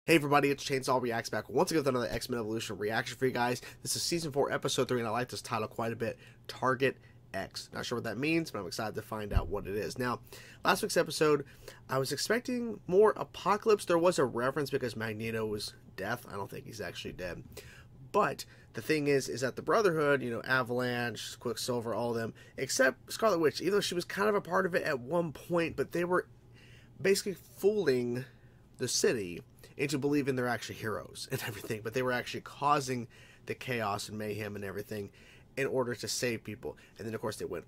Hey everybody, it's Chainsaw Reacts back once again with another X-Men Evolution reaction for you guys. This is Season 4, Episode 3, and I like this title quite a bit, Target X. Not sure what that means, but I'm excited to find out what it is. Now, last week's episode, I was expecting more Apocalypse. There was a reference because Magneto was death. I don't think he's actually dead. But the thing is that the Brotherhood, you know, Avalanche, Quicksilver, all of them, except Scarlet Witch, even though she was kind of a part of it at one point, but they were basically fooling the city into believing they're actually heroes and everything, but they were actually causing the chaos and mayhem and everything in order to save people. And then of course they went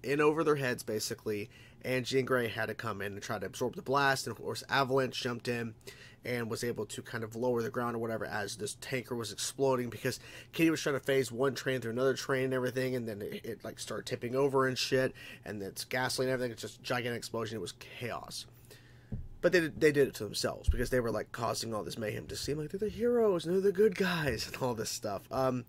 in over their heads basically, and Jean Grey had to come in and try to absorb the blast, and of course Avalanche jumped in and was able to kind of lower the ground or whatever as this tanker was exploding, because Kitty was trying to phase one train through another train and everything, and then it like started tipping over and shit, and it's gasoline and everything. It's just a gigantic explosion. It was chaos. But they did it to themselves because they were like causing all this mayhem to seem like they're the heroes and they're the good guys and all this stuff. But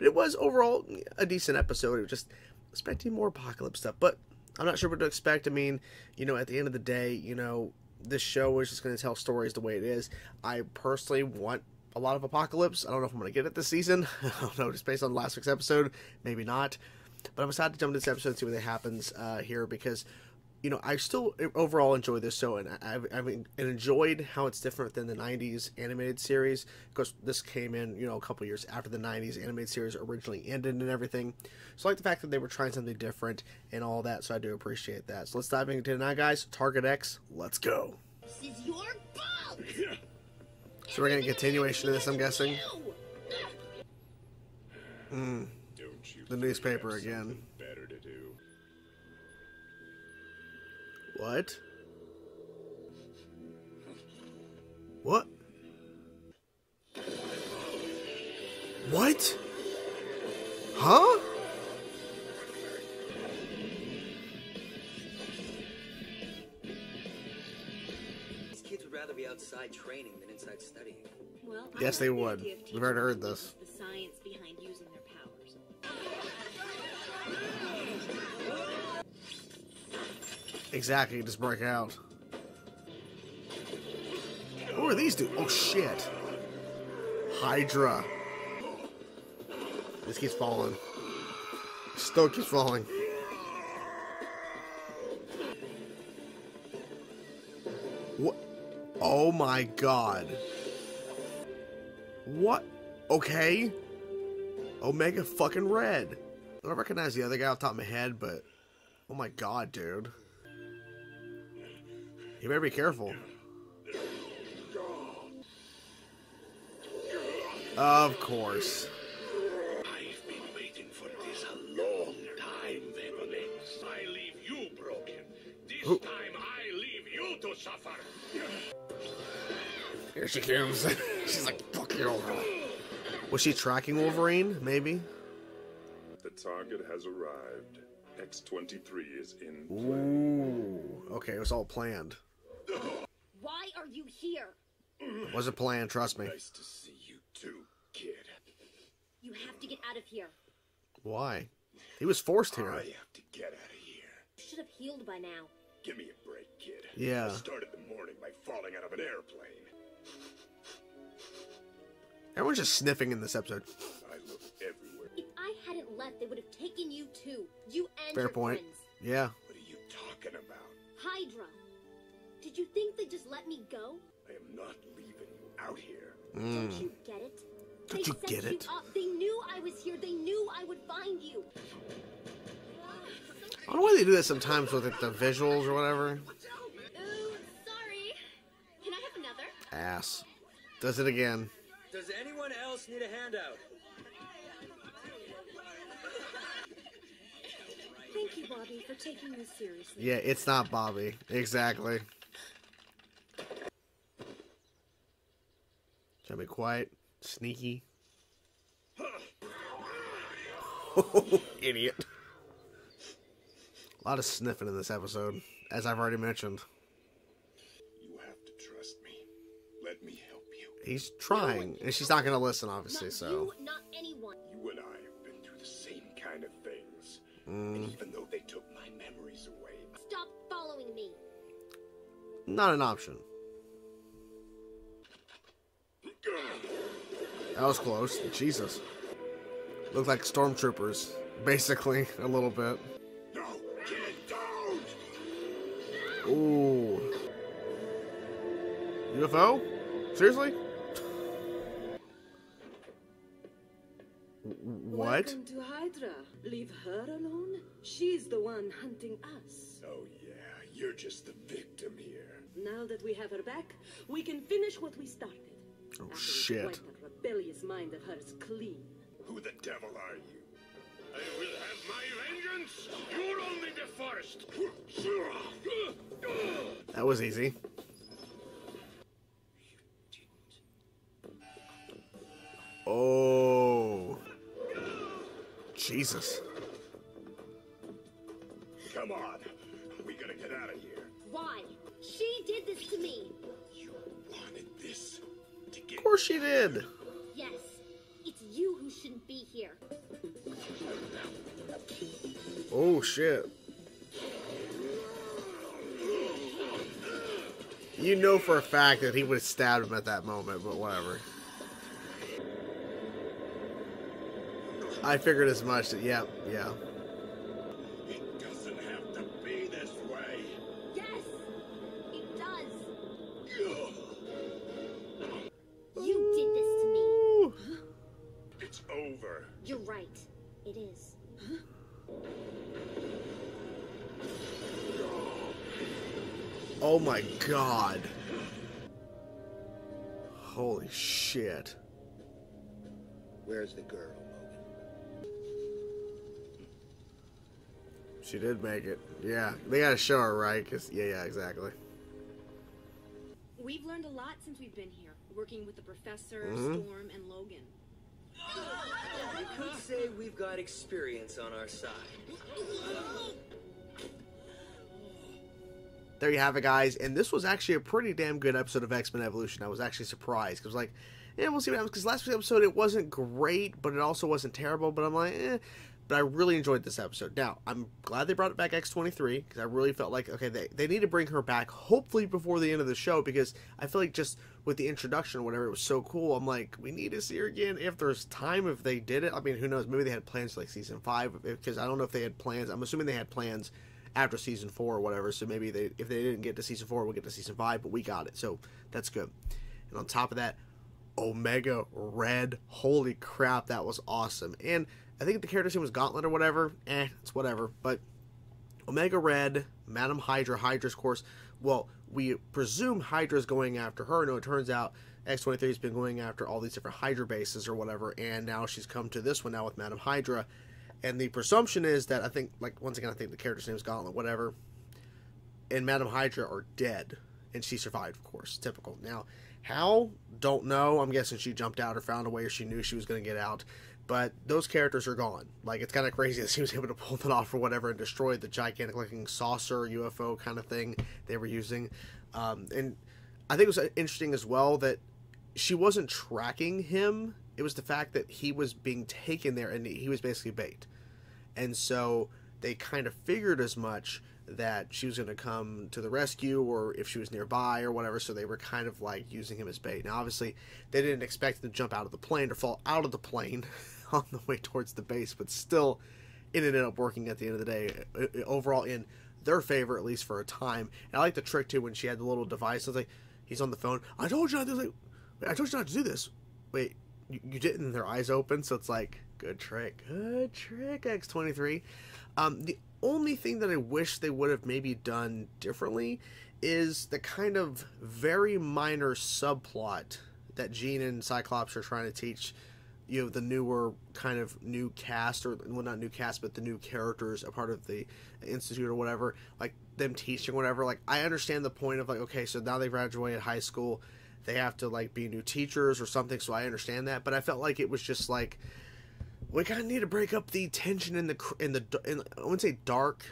it was overall a decent episode. It was just expecting more Apocalypse stuff, but I'm not sure what to expect. I mean, you know, at the end of the day, you know, this show is just going to tell stories the way it is. I personally want a lot of Apocalypse. I don't know if I'm going to get it this season. I don't know, just based on last week's episode, maybe not. But I'm excited to jump into this episode and see what happens here, because you know, I still overall enjoy this show, and I've enjoyed how it's different than the 90s animated series, because this came in, you know, a couple years after the 90s animated series originally ended and everything. So I like the fact that they were trying something different and all that, so I do appreciate that. So let's dive into it now, guys. Target X, let's go. This is your fault. So we're getting a continuation of this, I'm guessing. The newspaper again. Better to do. What? What? What? Huh? These kids would rather be outside training than inside studying. Well, Yes, they would. We've already heard this. The science behind using their powers. Exactly, just break out. Who are these dudes? Oh shit. Hydra. This keeps falling. Still keeps falling. What? Oh my god. What? Okay. Omega fucking Red. I don't recognize the other guy off the top of my head, but oh my god, dude. You better be careful. Of course. I've been waiting for this a long time, Venomix. I leave you broken. This time I leave you to suffer. Here she comes. She's like, fuck you. Was she tracking Wolverine? Maybe? The target has arrived. X-23 is in play. Ooh. Okay, it was all planned. Why are you here? Wasn't planned, trust me. Nice to see you too, kid. You have to get out of here. Why? He was forced here. I have to get out of here. You should have healed by now. Give me a break, kid. Yeah. I started the morning by falling out of an airplane. Everyone's just sniffing in this episode. I look everywhere. If I hadn't left, they would have taken you too. You and Fair your point. friends. Yeah. What are you talking about? Hydra. Did you think they'd just let me go? I am not leaving you out here. Don't you get it? Don't you get it? Up. They knew I was here. They knew I would find you. I don't know why they do that sometimes with like, the visuals or whatever. Ooh, sorry. Can I have another? Ass. Does it again. Does anyone else need a handout? Thank you, Bobby, for taking this seriously. Yeah, it's not Bobby. Exactly. Try to be quiet. Sneaky. Idiot. A lot of sniffing in this episode, as I've already mentioned. You have to trust me. Let me help you. He's trying, and she's not going to listen, obviously, Not so. you, not anyone. You and I have been through the same kind of things. And even though they took my memories away, Stop following me. Not an option. That was close. Jesus. Looked like stormtroopers, basically, a little bit. No, kid, don't! Ooh. UFO? Seriously? What? Welcome to Hydra. Leave her alone. She's the one hunting us. Oh yeah, you're just the victim here. Now that we have her back, we can finish what we started. Oh, After we shit. wipe that rebellious mind of hers clean. Who the devil are you? I will have my vengeance! You'll only be first! That was easy. Oh. Jesus. Come on, we gotta get out of here. Why? She did this to me. You wanted this to get... Of course she did. Yes. It's you who shouldn't be here. Oh, shit. You know for a fact that he would have stabbed him at that moment, but whatever. I figured as much. That, yeah. It doesn't have to be this way. Yes, it does. Ugh. You did this to me. It's over. You're right. It is. Oh my god. Holy shit. Where's the girl, Logan? She did make it. Yeah, they gotta show her, right? 'Cause yeah, exactly. We've learned a lot since we've been here, working with the professor, Mhm. Storm, and Logan. You could say we've got experience on our side. There you have it, guys. And this was actually a pretty damn good episode of X-Men Evolution. I was actually surprised. Because, like, yeah, we'll see what happens. Because last week's episode, it wasn't great, but it also wasn't terrible. But I'm like, eh. But I really enjoyed this episode. Now, I'm glad they brought it back X-23. Because I really felt like, okay, they need to bring her back, hopefully before the end of the show. Because I feel like just with the introduction or whatever, it was so cool. I'm like, we need to see her again. If there's time, if they did it. I mean, who knows? Maybe they had plans for, like, Season 5. Because I don't know if they had plans. I'm assuming they had plans after Season 4 or whatever, so maybe if they didn't get to Season 4, we'll get to Season 5, but we got it, so that's good. And on top of that, Omega Red, holy crap, that was awesome. And I think the character's name was Gauntlet or whatever, it's whatever, but Omega Red, Madam Hydra, Hydra's course, well, we presume Hydra's going after her. No, it turns out X-23 has been going after all these different Hydra bases or whatever, and now she's come to this one now with Madam Hydra. And the presumption is that I think, like, once again, I think the character's name is Gauntlet, whatever, and Madam Hydra are dead. And she survived, of course. Typical. Now, how? Don't know. I'm guessing she jumped out or found a way, or she knew she was going to get out. But those characters are gone. Like, it's kind of crazy that she was able to pull that off or whatever and destroy the gigantic-looking saucer UFO kind of thing they were using. And I think it was interesting as well that she wasn't tracking him. It was the fact that he was being taken there and he was basically bait. And so they kind of figured as much, that she was going to come to the rescue or if she was nearby or whatever, so they were kind of like using him as bait. Now, obviously, they didn't expect him to jump out of the plane or fall out of the plane on the way towards the base, but still, it ended up working at the end of the day, overall in their favor, at least for a time. And I like the trick, too, when she had the little device. I was like, he's on the phone. I told you not to, like, I told you not to do this. Wait, you didn't, and their eyes open, so it's like, good trick, X-23. The only thing that I wish they would have maybe done differently is the kind of very minor subplot that Jean and Cyclops are trying to teach, you know, the newer kind of new cast, or, well, not new cast, but the new characters, a part of the Institute or whatever, like, them teaching whatever. Like, I understand the point of, like, okay, so now they graduated high school, they have to, like, be new teachers or something, so I understand that, but I felt like it was just, like, we kind of need to break up the tension in I wouldn't say dark,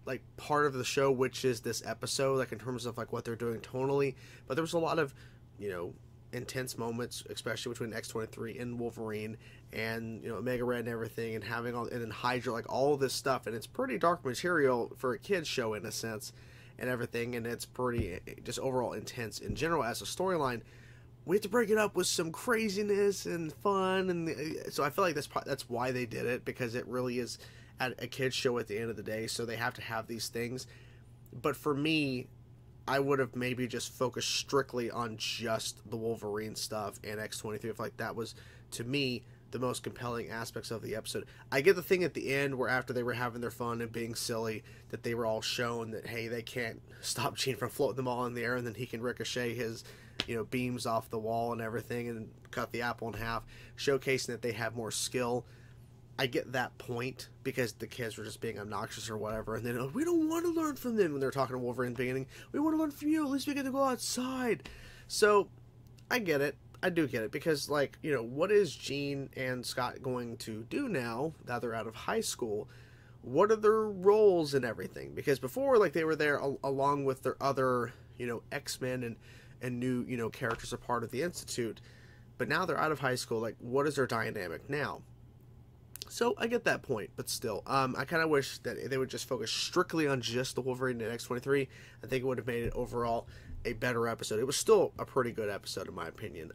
like, part of the show, which is this episode, like, in terms of, like, what they're doing tonally, but there was a lot of, you know, intense moments, especially between X-23 and Wolverine, and, you know, Omega Red and everything, and having all, and then Hydra, like, all this stuff, and it's pretty dark material for a kid's show, in a sense, and everything, and it's pretty, just overall intense in general as a storyline, we have to break it up with some craziness and fun, and so I feel like that's why they did it, because it really is at a kids show at the end of the day, so they have to have these things. But for me, I would have maybe just focused strictly on just the Wolverine stuff and X-23. I feel like that was, to me, the most compelling aspects of the episode. I get the thing at the end where after they were having their fun and being silly, that they were all shown that, hey, they can't stop Gene from floating them all in the air, and then he can ricochet his, beams off the wall and everything and cut the apple in half, showcasing that they have more skill. I get that point, because the kids were just being obnoxious or whatever, and then, oh, we don't want to learn from them when they're talking to Wolverine in the beginning. We want to learn from you. At least we get to go outside. So, I get it. I do get it, because, like, what is Jean and Scott going to do now that they're out of high school? What are their roles and everything? Because before, like, they were there along with their other, X-Men and new, characters a part of the Institute. But now they're out of high school. Like, what is their dynamic now? So I get that point, but still, I kind of wish that they would just focus strictly on just the Wolverine and X-23. I think it would have made it overall a better episode. It was still a pretty good episode, in my opinion.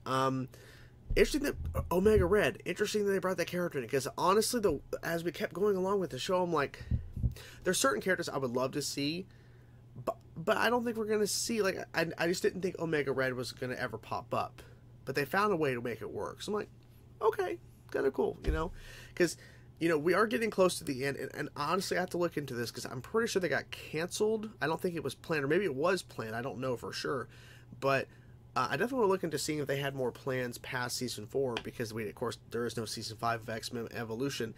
Interesting that Omega Red. Interesting that they brought that character in, because honestly, as we kept going along with the show, I'm like, there's certain characters I would love to see, but I don't think we're gonna see. Like, I just didn't think Omega Red was gonna ever pop up, but they found a way to make it work. So I'm like, okay. Kind of cool, because we are getting close to the end, and honestly I have to look into this, because I'm pretty sure they got canceled. I don't think it was planned, or maybe it was planned, I don't know for sure, but I definitely want to look into seeing if they had more plans past season 4, because of course there is no season 5 of X-Men Evolution,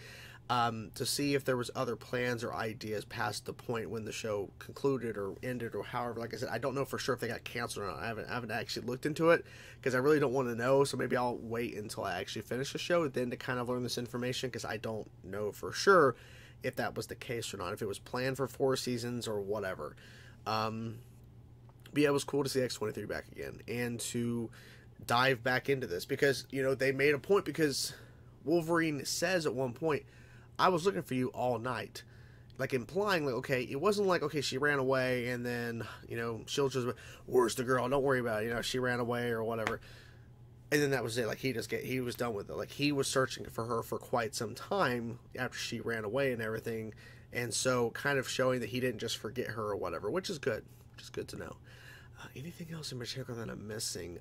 to see if there was other plans or ideas past the point when the show concluded or ended, or however. Like I said, I don't know for sure if they got canceled or not. I haven't actually looked into it, because I really don't want to know, so maybe I'll wait until I actually finish the show then to kind of learn this information, because I don't know for sure if that was the case or not, if it was planned for 4 seasons or whatever. But yeah, it was cool to see X-23 back again, and to dive back into this, because, they made a point, because Wolverine says at one point, I was looking for you all night. Like, implying, like, okay, it wasn't like, okay, she ran away, and then, Shield just went, where's the girl? Don't worry about it. She ran away or whatever. And then that was it. Like, he was done with it. Like, he was searching for her for quite some time after she ran away and everything. And so, kind of showing that he didn't just forget her or whatever, which is good. Which is good to know. Anything else in particular that I'm missing?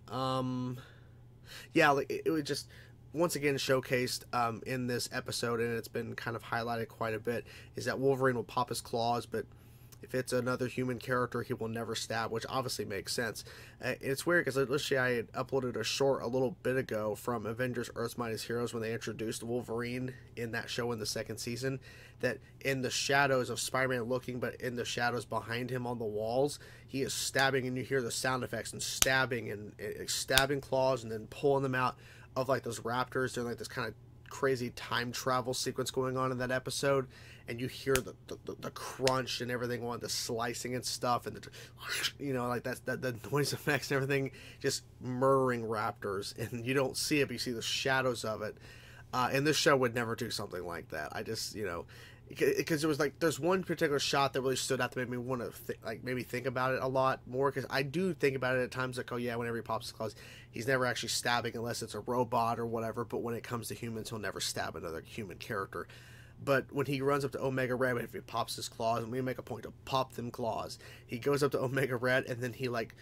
Yeah, like, it was just, once again, showcased in this episode, and it's been kind of highlighted quite a bit, is that Wolverine will pop his claws, but if it's another human character, he will never stab, which obviously makes sense. It's weird, because literally I had uploaded a short a little bit ago from Avengers Earth's Mightiest Heroes when they introduced Wolverine in that show in the 2nd season, that in the shadows of Spider-Man looking, but in the shadows behind him on the walls, he is stabbing, and you hear the sound effects, and stabbing claws, and then pulling them out of, like, those raptors. They're like this kind of crazy time travel sequence going on in that episode, and you hear the crunch and everything on the slicing and stuff, and like the noise effects and everything, just murdering raptors, and you don't see it, but you see the shadows of it. And this show would never do something like that. I just, because it was like, there's one particular shot that really stood out that made me want to maybe think about it a lot more, because I do think about it at times, like, oh yeah, whenever he pops his claws, he's never actually stabbing unless it's a robot or whatever, but when it comes to humans, he'll never stab another human character. But when he runs up to Omega Red, if he pops his claws, and we make a point to pop them claws, he goes up to Omega Red, and then he, like,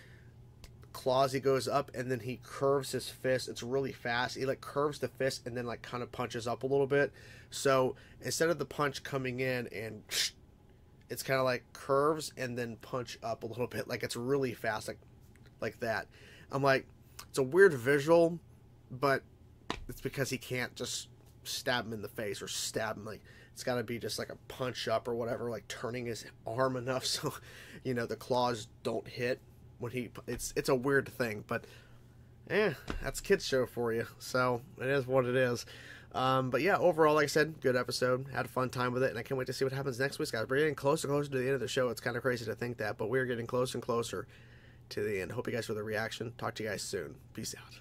claws, he goes up, and then he curves his fist. It's really fast. He, like, curves the fist and then, like, kind of punches up a little bit. So instead of the punch coming in and it's kind of like curves and then punch up a little bit, like, it's really fast, like that. I'm like, it's a weird visual, but it's because he can't just stab him in the face or stab him. Like, it's got to be just like a punch up or whatever, like turning his arm enough so the claws don't hit when he, it's a weird thing, but that's kids show for you, so it is what it is. But yeah, overall, like I said, good episode, had a fun time with it, and I can't wait to see what happens next week, guys. We're getting closer and closer to the end of the show. It's kind of crazy to think that, but we're getting closer and closer to the end. Hope you guys for the reaction. Talk to you guys soon. Peace out.